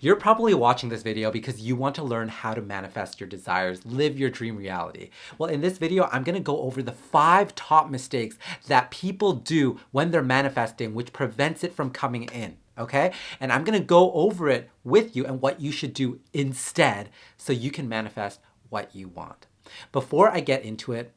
You're probably watching this video because you want to learn how to manifest your desires, live your dream reality. Well, in this video, I'm going to go over the 5 top mistakes that people do when they're manifesting, which prevents it from coming in. Okay? And I'm going to go over it with you and what you should do instead so you can manifest what you want. Before I get into it,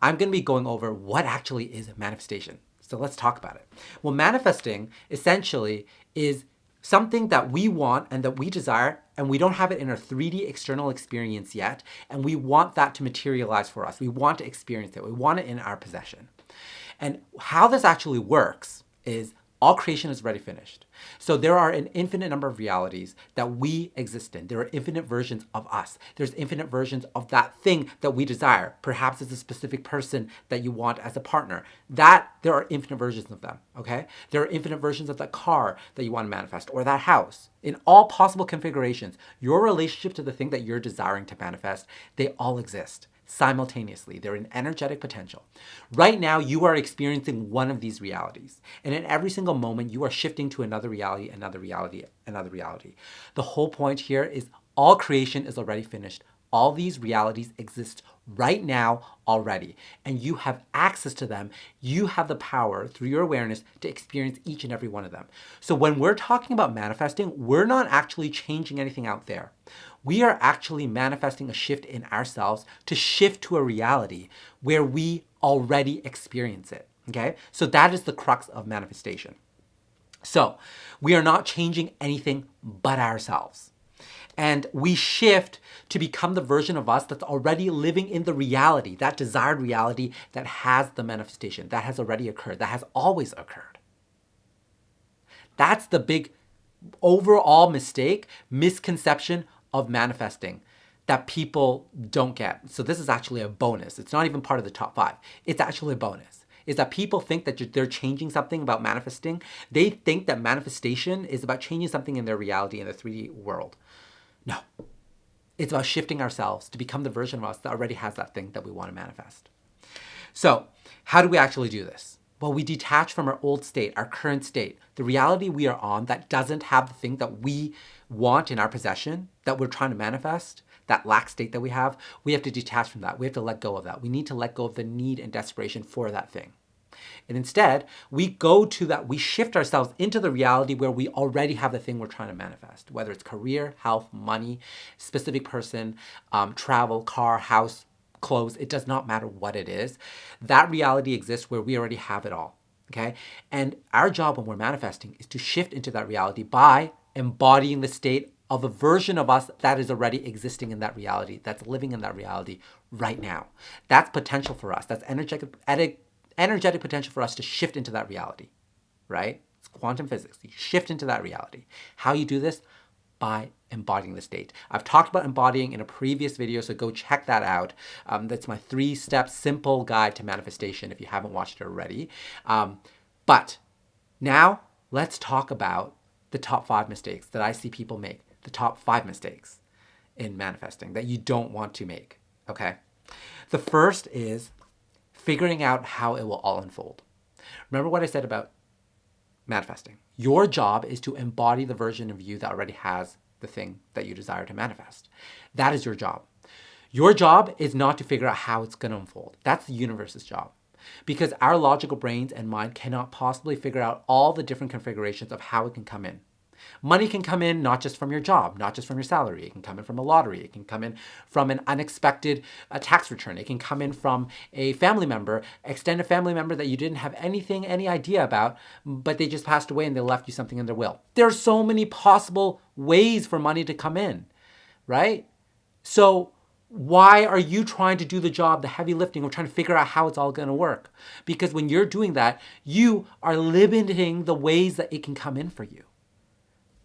I'm going to be going over what actually is manifestation. So let's talk about it. Well, manifesting essentially is something that we want and that we desire, and we don't have it in our 3D external experience yet, and we want that to materialize for us. We want to experience it. We want it in our possession. And how this actually works is all creation is already finished. So there are an infinite number of realities that we exist in. There are infinite versions of us. There's infinite versions of that thing that we desire. Perhaps it's a specific person that you want as a partner. That there are infinite versions of them, okay? There are infinite versions of that car that you want to manifest or that house. In all possible configurations, your relationship to the thing that you're desiring to manifest, they all exist simultaneously. They're in energetic potential. Right now, you are experiencing one of these realities. And in every single moment, you are shifting to another reality, another reality, another reality. The whole point here is all creation is already finished. All these realities exist right now already, and you have access to them. You have the power through your awareness to experience each and every one of them. So when we're talking about manifesting, we're not actually changing anything out there. We are actually manifesting a shift in ourselves to shift to a reality where we already experience it, okay? So that is the crux of manifestation. So we are not changing anything but ourselves. And we shift to become the version of us that's already living in the reality, that desired reality that has the manifestation, that has already occurred, that has always occurred. That's the big overall misconception of manifesting that people don't get. So this is actually a bonus. It's not even part of the top 5. It's actually a bonus. Is that people think that they're changing something about manifesting. They think that manifestation is about changing something in their reality in the 3D world. No, it's about shifting ourselves to become the version of us that already has that thing that we want to manifest. So how do we actually do this? Well, we detach from our old state, our current state, the reality we are on that doesn't have the thing that we want in our possession, that we're trying to manifest, that lack state that we have to detach from that. We have to let go of that. We need to let go of the need and desperation for that thing. And instead, we go to that, we shift ourselves into the reality where we already have the thing we're trying to manifest, whether it's career, health, money, specific person, travel, car, house, clothes. It does not matter what it is. That reality exists where we already have it all, okay? And our job when we're manifesting is to shift into that reality by embodying the state of a version of us that is already existing in that reality, that's living in that reality right now. That's potential for us. That's energetic potential for us to shift into that reality, right? It's quantum physics. You shift into that reality. How you do this? By embodying the state. I've talked about embodying in a previous video, so go check that out. That's my 3-step simple guide to manifestation if you haven't watched it already. But now let's talk about the top 5 mistakes that I see people make, the top 5 mistakes in manifesting that you don't want to make, okay? The first is figuring out how it will all unfold. Remember what I said about manifesting. Your job is to embody the version of you that already has the thing that you desire to manifest. That is your job. Your job is not to figure out how it's going to unfold. That's the universe's job. Because our logical brains and mind cannot possibly figure out all the different configurations of how it can come in. Money can come in not just from your job, not just from your salary. It can come in from a lottery. It can come in from an unexpected tax return. It can come in from a family member, extended family member that you didn't have any idea about, but they just passed away and they left you something in their will. There are so many possible ways for money to come in, right? So why are you trying to do the job, the heavy lifting of trying to figure out how it's all going to work? Because when you're doing that, you are limiting the ways that it can come in for you.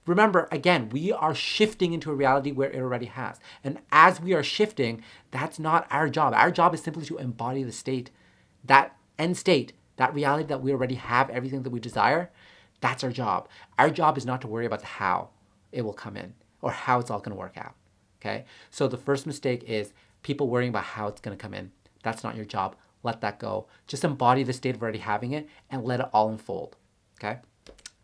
Remember, again, we are shifting into a reality where it already has. And as we are shifting, that's not our job. Our job is simply to embody the state, that end state, that reality that we already have, everything that we desire. That's our job. Our job is not to worry about how it will come in or how it's all going to work out, okay? So the first mistake is people worrying about how it's going to come in. That's not your job. Let that go. Just embody the state of already having it and let it all unfold, okay?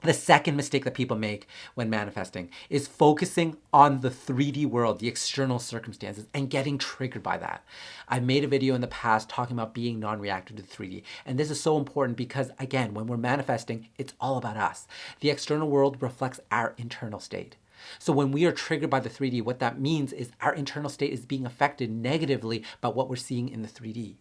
The second mistake that people make when manifesting is focusing on the 3D world, the external circumstances, and getting triggered by that. I made a video in the past talking about being non-reactive to 3D. And this is so important because, again, when we're manifesting, it's all about us. The external world reflects our internal state. So when we are triggered by the 3D, what that means is our internal state is being affected negatively by what we're seeing in the 3D.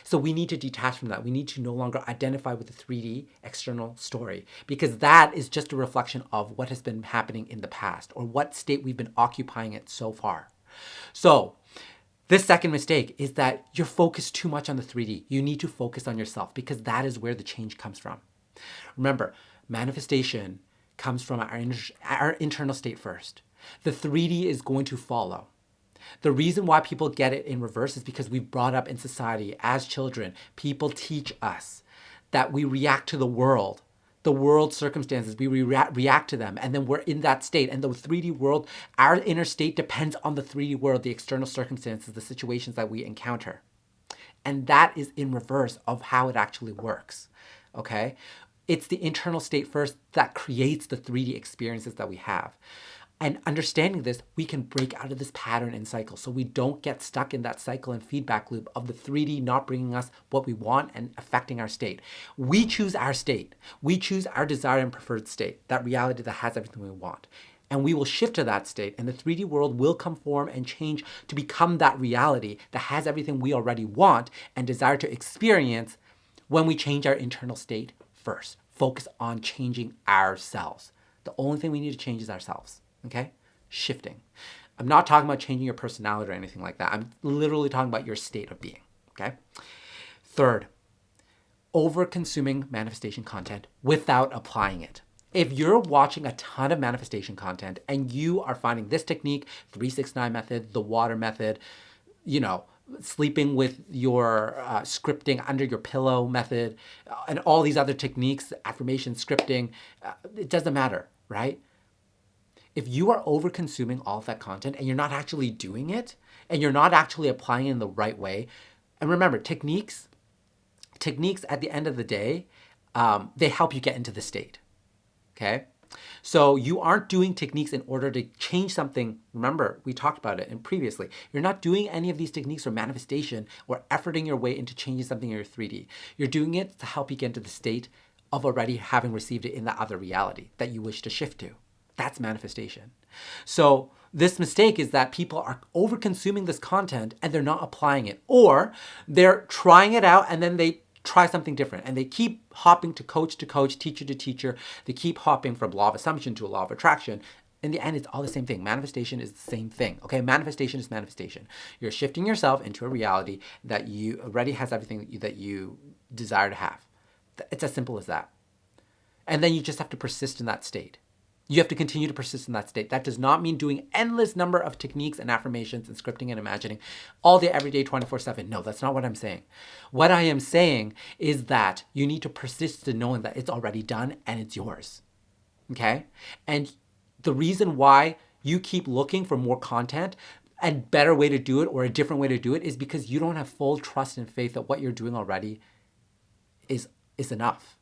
So we need to detach from that. We need to no longer identify with the 3D external story, because that is just a reflection of what has been happening in the past or what state we've been occupying it so far. So this second mistake is that you're focused too much on the 3D. You need to focus on yourself, because that is where the change comes from. Remember, manifestation comes from our internal state first. The 3D is going to follow. The reason why people get it in reverse is because we've brought up in society as children, people teach us that we react to the world circumstances, we react to them, and then we're in that state. And the 3D world, our inner state depends on the 3D world, the external circumstances, the situations that we encounter. And that is in reverse of how it actually works, okay? It's the internal state first that creates the 3D experiences that we have. And understanding this, we can break out of this pattern and cycle so we don't get stuck in that cycle and feedback loop of the 3D not bringing us what we want and affecting our state. We choose our state. We choose our desired and preferred state, that reality that has everything we want. And we will shift to that state, and the 3D world will conform and change to become that reality that has everything we already want and desire to experience when we change our internal state first. Focus on changing ourselves. The only thing we need to change is ourselves. Okay? Shifting. I'm not talking about changing your personality or anything like that. I'm literally talking about your state of being. Okay? Third, over-consuming manifestation content without applying it. If you're watching a ton of manifestation content and you are finding this technique, 369 method, the water method, sleeping with your scripting under your pillow method, and all these other techniques, affirmation, scripting, it doesn't matter, right? If you are over consuming all of that content and you're not actually doing it and you're not actually applying it in the right way, and remember, techniques at the end of the day, they help you get into the state, okay? So you aren't doing techniques in order to change something. Remember, we talked about it and previously. You're not doing any of these techniques for manifestation or efforting your way into changing something in your 3D. You're doing it to help you get into the state of already having received it in the other reality that you wish to shift to. That's manifestation. So this mistake is that people are over consuming this content and they're not applying it, or they're trying it out and then they try something different and they keep hopping to coach, teacher to teacher. They keep hopping from law of assumption to a law of attraction. In the end, it's all the same thing. Manifestation is the same thing. Okay, manifestation is manifestation. You're shifting yourself into a reality that you already has everything that you desire to have. It's as simple as that. And then you just have to persist in that state. You have to continue to persist in that state. That does not mean doing endless number of techniques and affirmations and scripting and imagining all day, every day, 24/7. No, that's not what I'm saying. What I am saying is that you need to persist in knowing that it's already done and it's yours. Okay? And the reason why you keep looking for more content and better way to do it or a different way to do it is because you don't have full trust and faith that what you're doing already is enough.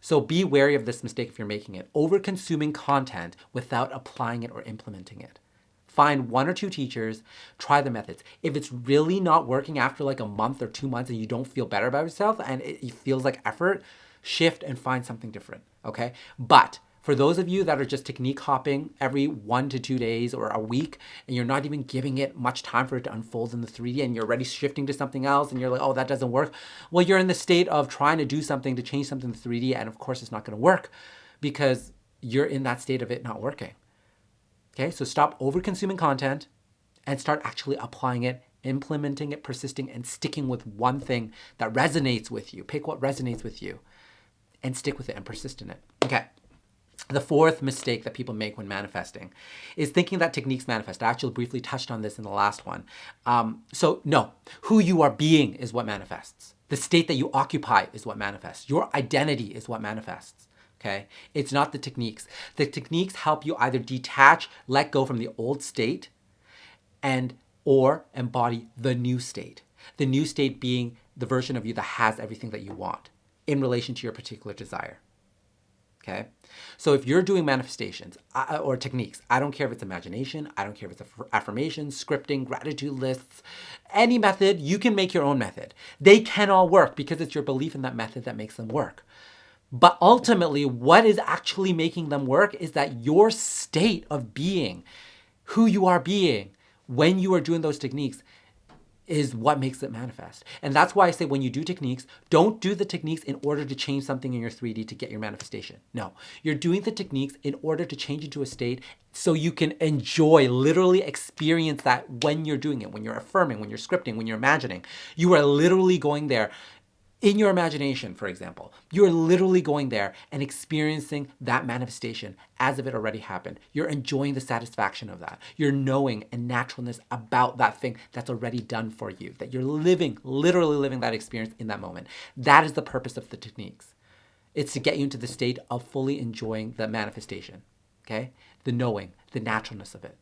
So be wary of this mistake if you're making it. Over-consuming content without applying it or implementing it. Find 1 or 2 teachers, try the methods. If it's really not working after like a month or 2 months and you don't feel better about yourself and it feels like effort, shift and find something different, okay? But for those of you that are just technique hopping every 1 to 2 days or a week, and you're not even giving it much time for it to unfold in the 3D, and you're already shifting to something else, and you're like, oh, that doesn't work. Well, you're in the state of trying to do something to change something in the 3D, and of course it's not gonna work because you're in that state of it not working. Okay, so stop over-consuming content and start actually applying it, implementing it, persisting, and sticking with one thing that resonates with you. Pick what resonates with you and stick with it and persist in it. Okay. The fourth mistake that people make when manifesting is thinking that techniques manifest. I actually briefly touched on this in the last one. So no, who you are being is what manifests. The state that you occupy is what manifests. Your identity is what manifests. Okay? It's not the techniques. The techniques help you either detach, let go from the old state, and or embody the new state. The new state being the version of you that has everything that you want in relation to your particular desire. Okay. So if you're doing manifestations or techniques, I don't care if it's imagination, I don't care if it's affirmations, scripting, gratitude lists, any method, you can make your own method. They can all work because it's your belief in that method that makes them work. But ultimately, what is actually making them work is that your state of being, who you are being when you are doing those techniques, is what makes it manifest. And that's why I say when you do techniques, don't do the techniques in order to change something in your 3D to get your manifestation. No, you're doing the techniques in order to change into a state so you can enjoy, literally experience that when you're doing it, when you're affirming, when you're scripting, when you're imagining. You are literally going there in your imagination, for example. You're literally going there and experiencing that manifestation as if it already happened. You're enjoying the satisfaction of that. You're knowing a naturalness about that thing that's already done for you, that you're living, literally living that experience in that moment. That is the purpose of the techniques. It's to get you into the state of fully enjoying the manifestation, okay? The knowing, the naturalness of it.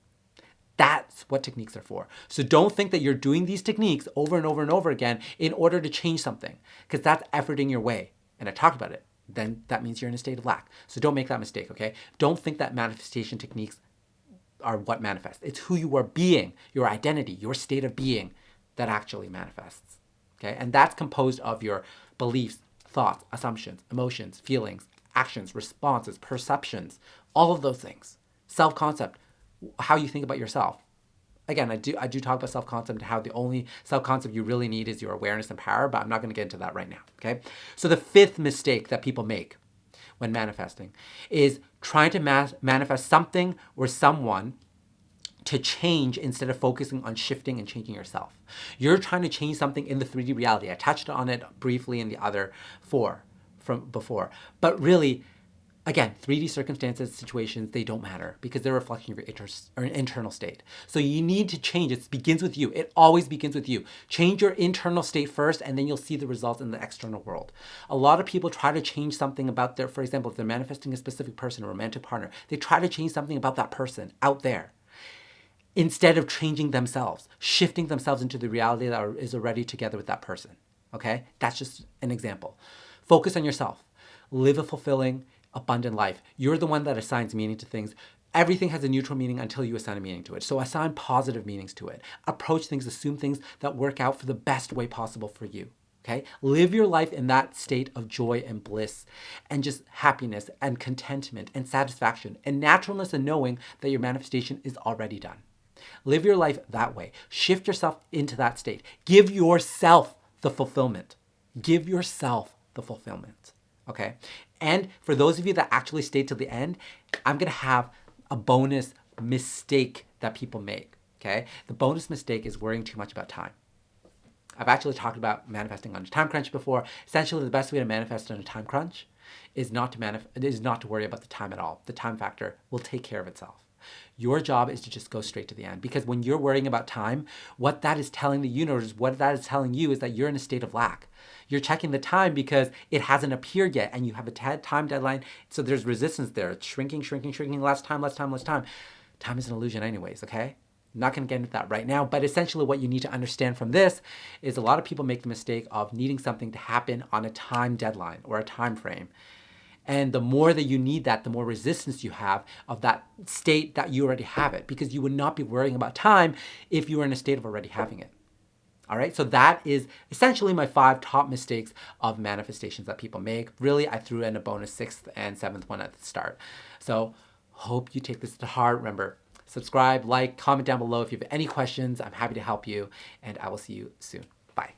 That's what techniques are for. So don't think that you're doing these techniques over and over and over again in order to change something, because that's efforting your way. And I talked about it. Then that means you're in a state of lack. So don't make that mistake, okay? Don't think that manifestation techniques are what manifests. It's who you are being, your identity, your state of being that actually manifests, okay? And that's composed of your beliefs, thoughts, assumptions, emotions, feelings, actions, responses, perceptions, all of those things. Self-concept, how you think about yourself. Again, I do talk about self-concept and how the only self-concept you really need is your awareness and power, but I'm not going to get into that right now, okay? So the fifth mistake that people make when manifesting is trying to manifest something or someone to change instead of focusing on shifting and changing yourself. You're trying to change something in the 3D reality. I touched on it briefly in the other 4 from before, but really, again, 3D circumstances, situations, they don't matter because they're a reflection of your internal state. So you need to change. It begins with you. It always begins with you. Change your internal state first, and then you'll see the results in the external world. A lot of people try to change something about their, for example, if they're manifesting a specific person, a romantic partner, they try to change something about that person out there instead of changing themselves, shifting themselves into the reality that is already together with that person. Okay? That's just an example. Focus on yourself. Live a fulfilling, abundant life. You're the one that assigns meaning to things. Everything has a neutral meaning until you assign a meaning to it. So assign positive meanings to it. Approach things, assume things that work out for the best way possible for you. Okay? Live your life in that state of joy and bliss and just happiness and contentment and satisfaction and naturalness and knowing that your manifestation is already done. Live your life that way. Shift yourself into that state. Give yourself the fulfillment. Give yourself the fulfillment. Okay? And for those of you that actually stay till the end, I'm going to have a bonus mistake that people make. Okay? The bonus mistake is worrying too much about time. I've actually talked about manifesting on a time crunch before. Essentially, the best way to manifest on a time crunch is not to worry about the time at all. The time factor will take care of itself. Your job is to just go straight to the end, because when you're worrying about time, what that is telling the universe, what that is telling you is that you're in a state of lack. You're checking the time because it hasn't appeared yet and you have a time deadline. So there's resistance there. It's shrinking, less time. Time is an illusion anyways, okay? I'm not going to get into that right now, but essentially what you need to understand from this is a lot of people make the mistake of needing something to happen on a time deadline or a time frame. And the more that you need that, the more resistance you have of that state that you already have it, because you would not be worrying about time if you were in a state of already having it. All right, so that is essentially my 5 top mistakes of manifestations that people make. Really, I threw in a bonus 6th and 7th one at the start. So hope you take this to heart. Remember, subscribe, like, comment down below if you have any questions. I'm happy to help you, and I will see you soon. Bye.